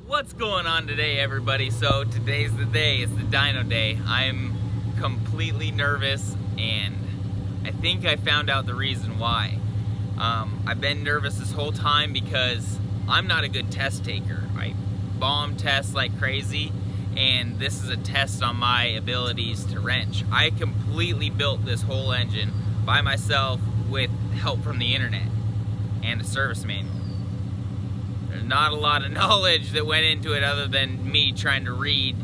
What's going on today, everybody? So today's the day. It's the dyno day. I'm completely nervous, and I think I found out the reason why. I've been nervous this whole time because I'm not a good test taker. I bomb test like crazy, and this is a test on my abilities to wrench. I completely built this whole engine by myself with help from the internet and a service manual. There's not a lot of knowledge that went into it other than me trying to read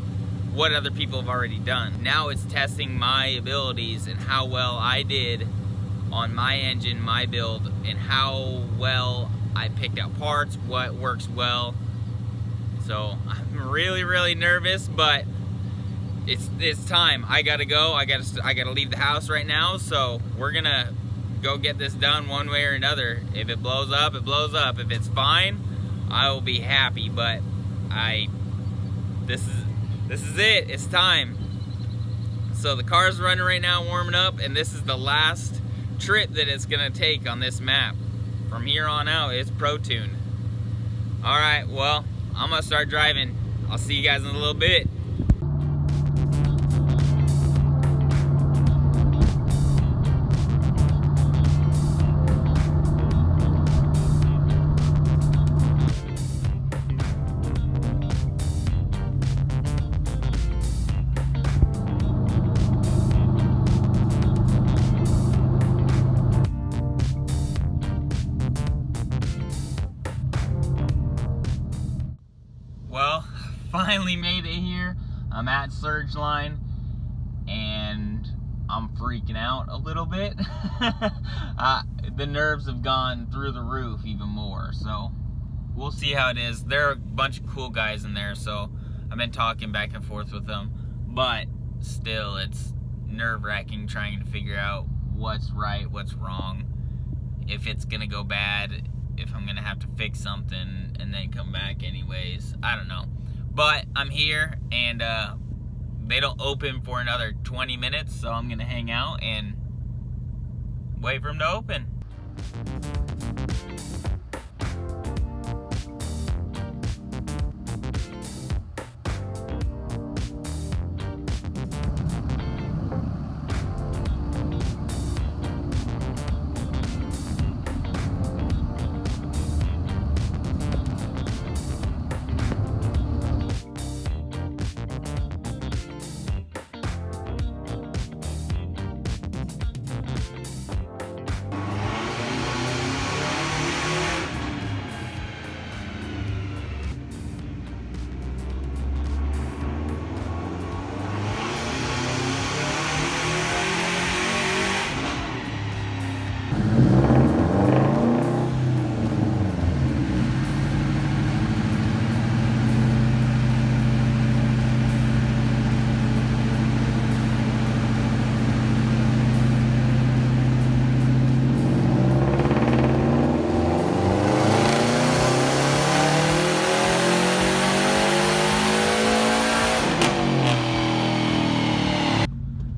what other people have already done. Now it's testing my abilities and how well I did on my engine, my build, and how well I picked out parts, what works well. So I'm really nervous, but it's time. I gotta go. I gotta leave the house right now. So we're gonna go get this done one way or another. If it blows up, it blows up. If it's fine, I will be happy. But this is it. It's time. So the car's running right now, warming up, and this is the last trip that it's gonna take on this map. From here on out, it's Pro Tune. All right, well, I'm gonna start driving. I'll see you guys in a little bit. Well, finally made it here. I'm at Surgeline, and I'm freaking out a little bit. The nerves have gone through the roof even more, so we'll see how it is. There are a bunch of cool guys in there, so I've been talking back and forth with them, but still, it's nerve-wracking trying to figure out what's right, what's wrong, if it's gonna go bad, if I'm gonna have to fix something and then come back anyways. I don't know. But I'm here, and they don't open for another 20 minutes, so I'm gonna hang out and wait for them to open.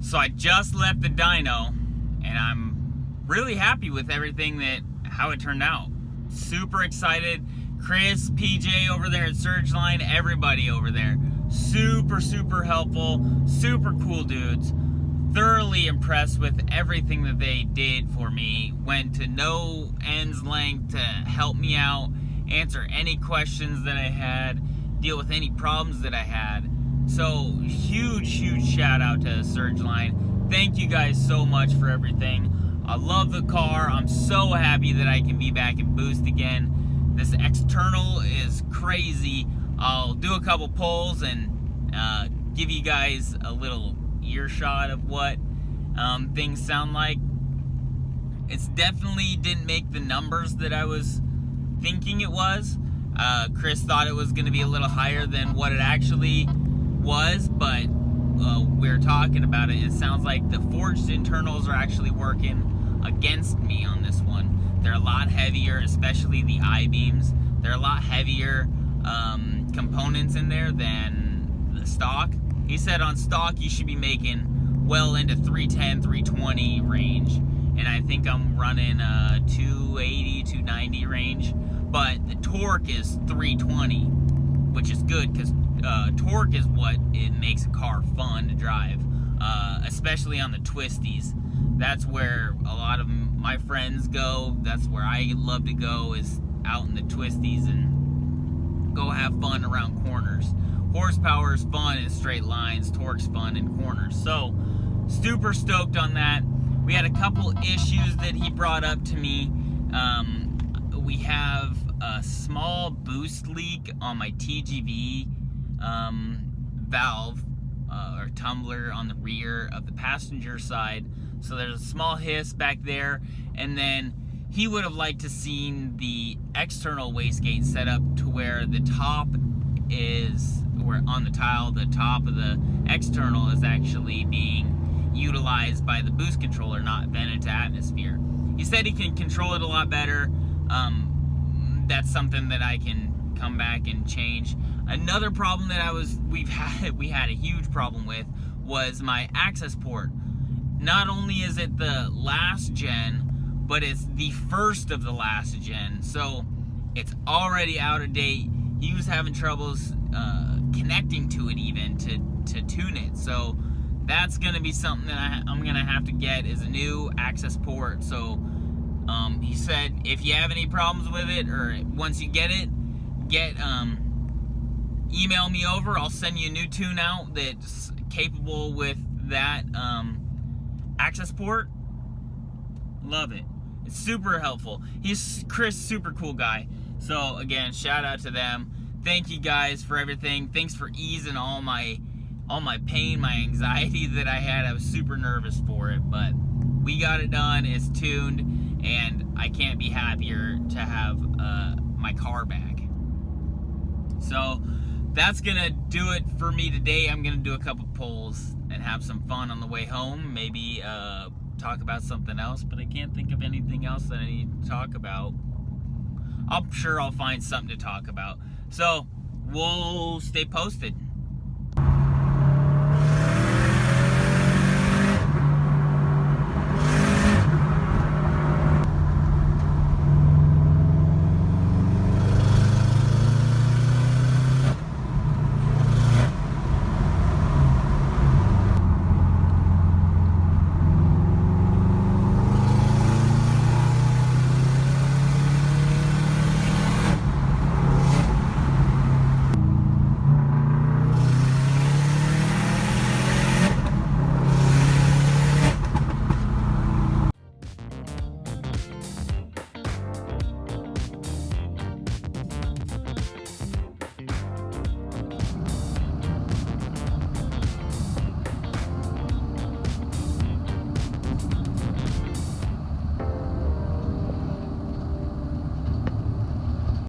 So I just left the dyno, and I'm really happy with everything how it turned out. Super excited. Chris, PJ over there at Surgeline, everybody over there. Super helpful, super cool dudes. Thoroughly impressed with everything that they did for me. Went to no end's length to help me out, answer any questions that I had, deal with any problems that I had. So huge shout out to Surgeline. Thank you guys so much for everything. I love the car. I'm so happy that I can be back in boost again. This external is crazy. I'll do a couple pulls and give you guys a little earshot of what things sound like. It's definitely didn't make the numbers that I was thinking it was. Chris thought it was going to be a little higher than what it actually was, but we were talking about it. It sounds like the forged internals are actually working against me on this one. They're a lot heavier, especially the I-beams. They're a lot heavier components in there than the stock. He said on stock you should be making well into 310, 320 range, and I think I'm running 280, 290 range, but the torque is 320, which is good because torque is what it makes a car fun to drive, especially on the twisties. That's where a lot of my friends go. That's where I love to go, is out in the twisties and go have fun around corners. Horsepower is fun in straight lines, torque's fun in corners. So super stoked on that. We had a couple issues that he brought up to me. We have a small boost leak on my TGV valve or tumbler on the rear of the passenger side. So there's a small hiss back there, and then he would have liked to seen the external wastegate set up to where the top is, where on the tile, the top of the external is actually being utilized by the boost controller, not vented to atmosphere. He said he can control it a lot better. That's something that I can come back and change. Another problem that we had a huge problem with was my access port. Not only is it the last gen, but it's the first of the last gen, so it's already out of date. He was having troubles connecting to it even to tune it. So that's gonna be something that I'm gonna have to get, is a new access port. So he said if you have any problems with it, or once you get it, email me over. I'll send you a new tune out that's capable with that access port. Love it. It's super helpful. Chris, super cool guy. So again, shout out to them. Thank you guys for everything. Thanks for easing all my pain, my anxiety that I had. I was super nervous for it, but we got it done. It's tuned, and I can't be happier to have my car back. So that's gonna do it for me today. I'm gonna do a couple polls and have some fun on the way home. Maybe talk about something else, but I can't think of anything else that I need to talk about. I'm sure I'll find something to talk about. So we'll stay posted.